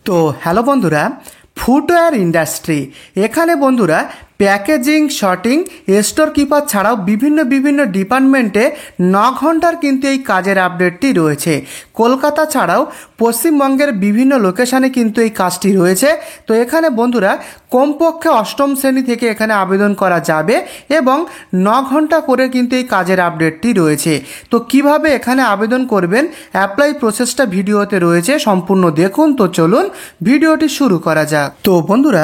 তো হ্যালো বন্ধুরা, footwear industry এখানে বন্ধুরা প্যাকেজিং, শর্টিং, স্টোর কিপার ছাড়াও বিভিন্ন ডিপার্টমেন্টে 9 ঘন্টার কিন্তু এই কাজের আপডেটটি রয়েছে। কলকাতা ছাড়াও পশ্চিমবঙ্গের বিভিন্ন লোকেশানে কিন্তু এই কাজটি রয়েছে। তো এখানে বন্ধুরা কমপক্ষে অষ্টম শ্রেণী থেকে এখানে আবেদন করা যাবে এবং 9 ঘন্টা করে কিন্তু এই কাজের আপডেটটি রয়েছে। তো কিভাবে এখানে আবেদন করবেন, অ্যাপ্লাই প্রসেসটা ভিডিওতে রয়েছে, সম্পূর্ণ দেখুন। তো চলুন ভিডিওটি শুরু করা যাক। তো বন্ধুরা,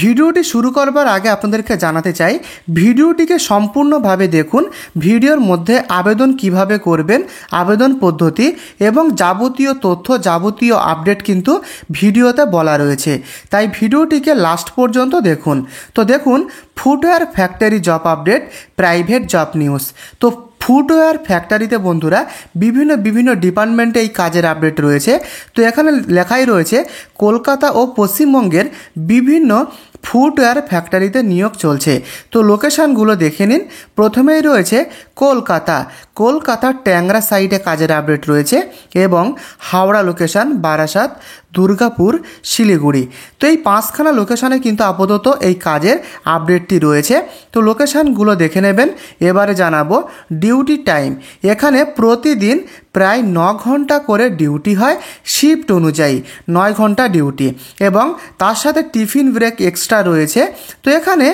ভিডিওটি শুরু করবার আগে আপনাদেরকে জানাতে চাই, ভিডিওটিকে সম্পূর্ণভাবে দেখুন। ভিডিওর মধ্যে আবেদন কিভাবে করবেন, আবেদন পদ্ধতি এবং যাবতীয় তথ্য, যাবতীয় আপডেট কিন্তু ভিডিওতে বলা রয়েছে, তাই ভিডিওটিকে লাস্ট পর্যন্ত দেখুন। তো দেখুন, footwear factory job update, private job news. তো ফুটওয়্যার ফ্যাক্টরিতে বন্ধুরা বিভিন্ন ডিপার্টমেন্টে এই কাজের আপডেট রয়েছে। তো এখানে লেখাই রয়েছে কলকাতা ও পশ্চিমবঙ্গের বিভিন্ন ফুটওয়্যার ফ্যাক্টরিতে নিয়োগ চলছে। তো লোকেশানগুলো দেখে নিন। প্রথমেই রয়েছে কলকাতার ট্যাংরা সাইডে কাজের আপডেট রয়েছে এবং হাওড়া লোকেশান, বারাসাত, দুর্গাপুর, শিলিগুড়ি। তো এই 5খানা লোকেশানে কিন্তু আপাতত এই কাজের আপডেটটি রয়েছে। তো লোকেশানগুলো দেখে নেবেন। এবারে জানাবো ডিউটি টাইম। এখানে প্রতিদিন প্রায় 9 ঘন্টা করে ডিউটি হয়, শিফট অনুযায়ী 9 ঘন্টা ডিউটি এবং তার সাথে টিফিন ব্রেক এক্সট্রা রয়েছে। তো এখানে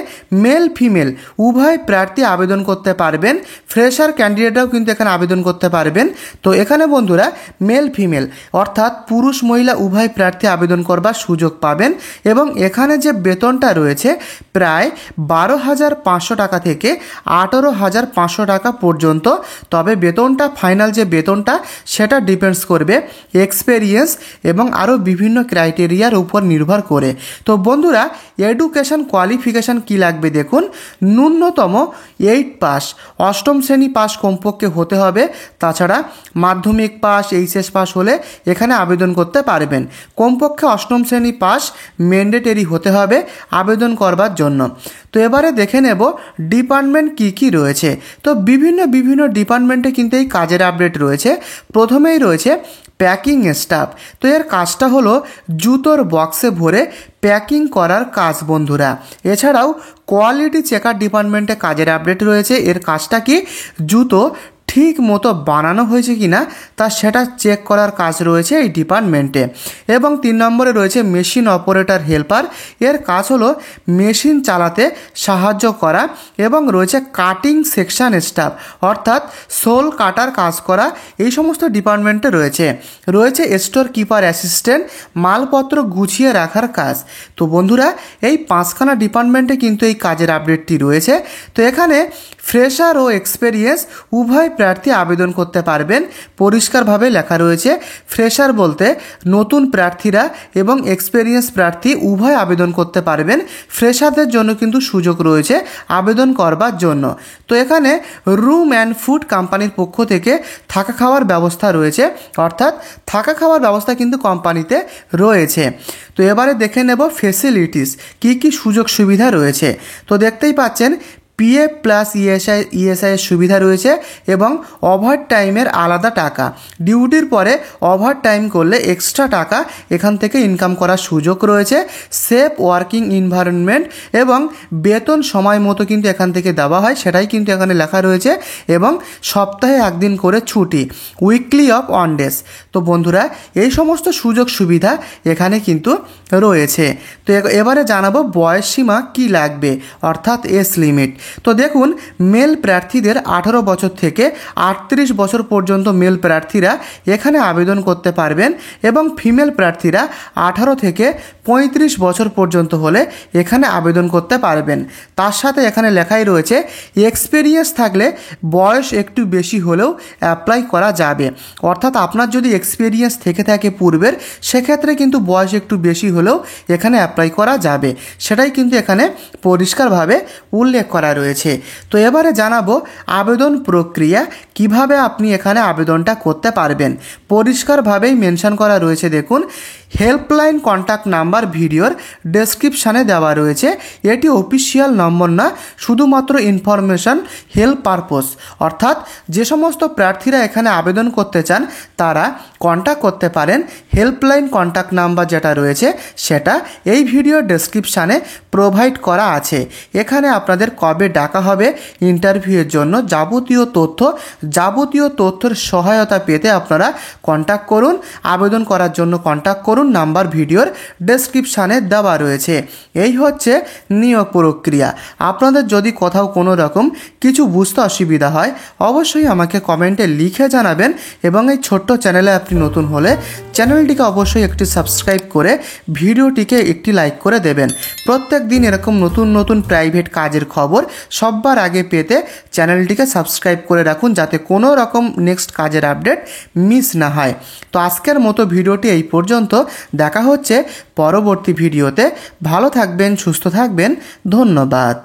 মেল ফিমেল উভয় প্রার্থী আবেদন করতে পারবেন, ফ্রেশার ক্যান্ডিডেটরাও কিন্তু এখানে আবেদন করতে পারবেন। তো এখানে বন্ধুরা মেল ফিমেল অর্থাৎ পুরুষ মহিলা উভয় প্রার্থী আবেদন করবার সুযোগ পাবেন এবং এখানে যে বেতনটা রয়েছে প্রায় 12,500 টাকা থেকে 18,500 টাকা পর্যন্ত। তবে বেতনটা ফাইনাল যে বেতনটা সেটা ডিপেন্ডস করবে এক্সপেরিয়েন্স এবং আরও বিভিন্ন ক্রাইটেরিয়ার উপর নির্ভর করে। তো বন্ধুরা, এডুকেশন কোয়ালিফিকেশান কি লাগবে দেখুন। ন্যূনতম 8 পাস, অষ্টম শ্রেণী পাস কমপক্ষে হতে হবে। তাছাড়া মাধ্যমিক পাস, এইচএস পাস হলে এখানে আবেদন করতে পারবেন। কমপক্ষে অষ্টম শ্রেণী পাস ম্যান্ডেটরি হতে হবে আবেদন করবার জন্য। তো এবারে দেখে নেব ডিপার্টমেন্ট কি রয়েছে। তো বিভিন্ন ডিপার্টমেন্টে কিন্তু এই কাজের আপডেট রয়েছে। প্রথমেই রয়েছে প্যাকিং স্টাফ। তো এর কাজটা হলো জুতোর বক্সে ভরে প্যাকিং করার কাজ বন্ধুরা। এছাড়াও কোয়ালিটি চেকার ডিপার্টমেন্টে কাজের আপডেট রয়েছে। এর কাজটা কি, জুতো ঠিক মতো বানানো হয়েছে কি না তা সেটা চেক করার কাজ রয়েছে এই ডিপার্টমেন্টে। এবং 3 নম্বরে রয়েছে মেশিন অপারেটর হেল্পার। এর কাজ হলো মেশিন চালাতে সাহায্য করা এবং রয়েছে কাটিং সেকশন স্টাফ অর্থাৎ সোল কাটার কাজ করা। এই সমস্ত ডিপার্টমেন্টে রয়েছে স্টোর কিপার অ্যাসিস্ট্যান্ট, মালপত্র গুছিয়ে রাখার কাজ। তো বন্ধুরা, এই 5খানা ডিপার্টমেন্টে কিন্তু এই কাজের আপডেটটি রয়েছে। তো এখানে ফ্রেশার ও এক্সপেরিয়েন্স উভয় প্রার্থী আবেদন করতে পারবেন। পরিষ্কারভাবে লেখা রয়েছে ফ্রেশার বলতে নতুন প্রার্থীরা এবং এক্সপেরিয়েন্স প্রার্থী উভয় আবেদন করতে পারবেন। ফ্রেশারদের জন্য কিন্তু সুযোগ রয়েছে আবেদন করবার জন্য। তো এখানে রুম অ্যান্ড ফুড কোম্পানির পক্ষ থেকে থাকা খাওয়ার ব্যবস্থা রয়েছে, অর্থাৎ থাকা খাওয়ার ব্যবস্থা কিন্তু কোম্পানিতে রয়েছে। তো এবারে দেখে নেব ফেসিলিটিস, কি সুযোগ সুবিধা রয়েছে। তো দেখতেই পাচ্ছেন পিএফ প্লাস ইএসআইয়ের সুবিধা রয়েছে এবং ওভার টাইমের আলাদা টাকা। ডিউটির পরে ওভার টাইম করলে এক্সট্রা টাকা এখান থেকে ইনকাম করার সুযোগ রয়েছে। সেফ ওয়ার্কিং এনভায়রনমেন্ট এবং বেতন সময় মতো কিন্তু এখান থেকে দেওয়া হয়, সেটাই কিন্তু এখানে লেখা রয়েছে। এবং সপ্তাহে 1 দিন করে ছুটি, উইকলি অফ 1 ডেজ। তো বন্ধুরা, এই সমস্ত সুযোগ সুবিধা এখানে কিন্তু রয়েছে। তো এবারে জানাবো বয়স সীমা কী লাগবে, অর্থাৎ এজ লিমিট। তো দেখুন, মেল প্রার্থীদের 18 বছর থেকে 38 বছর পর্যন্ত মেল প্রার্থীরা এখানে আবেদন করতে পারবেন এবং ফিমেল প্রার্থীরা 18 থেকে 35 বছর পর্যন্ত হলে এখানে আবেদন করতে পারবেন। তার সাথে এখানে লেখাই রয়েছে এক্সপেরিয়েন্স থাকলে বয়স একটু বেশি হলেও অ্যাপ্লাই করা যাবে। অর্থাৎ আপনার যদি এক্সপেরিয়েন্স থেকে থাকে পূর্বের, সেক্ষেত্রে কিন্তু বয়স একটু বেশি হলেও এখানে অ্যাপ্লাই করা যাবে, সেটাই কিন্তু এখানে পরিষ্কারভাবে উল্লেখ করা রয়েছে। তো এবারে জানাবো আবেদন প্রক্রিয়া, কিভাবে আপনি এখানে আবেদনটা করতে পারবেন। পরিষ্কারভাবেই মেনশন করা রয়েছে। দেখুন, হেল্পলাইন কন্ট্যাক্ট নাম্বার ভিডিওর ডেসক্রিপশানে দেওয়া রয়েছে। এটি অফিসিয়াল নম্বর না, শুধুমাত্র ইনফরমেশন হেল্প পারপোজ, অর্থাৎ যে সমস্ত প্রার্থীরা এখানে আবেদন করতে চান তারা কন্ট্যাক্ট করতে পারেন। হেল্পলাইন কন্ট্যাক্ট নাম্বার যেটা রয়েছে সেটা এই ভিডিওর ডেসক্রিপশানে প্রোভাইড করা আছে। এখানে আপনাদের কবে ডাকা হবে ইন্টারভিউয়ের জন্য যাবতীয় তথ্যের সহায়তা পেতে আপনারা কন্ট্যাক্ট করুন। আবেদন করার জন্য কন্ট্যাক্ট করুন, নাম্বার ভিডিওর ডেসক্রিপশানে দেওয়া রয়েছে। এই হচ্ছে নিয়োগ প্রক্রিয়া। আপনাদের যদি কোথাও কোনো রকম কিছু বুঝতে অসুবিধা হয় অবশ্যই আমাকে কমেন্টে লিখে জানাবেন, এবং এই ছোট্ট চ্যানেলে আপনি নতুন হলে চ্যানেলটিকে অবশ্যই একটি সাবস্ক্রাইব করে ভিডিওটিকে একটি লাইক করে দেবেন। প্রত্যেক দিন এরকম নতুন প্রাইভেট কাজের খবর সবার আগে পেতে চ্যানেলটিকে সাবস্ক্রাইব করে রাখুন, যাতে কোনো রকম নেক্সট কাজের আপডেট মিস না হয়। তো আজকের মতো ভিডিওটি এই পর্যন্ত, দেখা হচ্ছে পরবর্তী ভিডিওতে। ভালো থাকবেন, সুস্থ থাকবেন, ধন্যবাদ।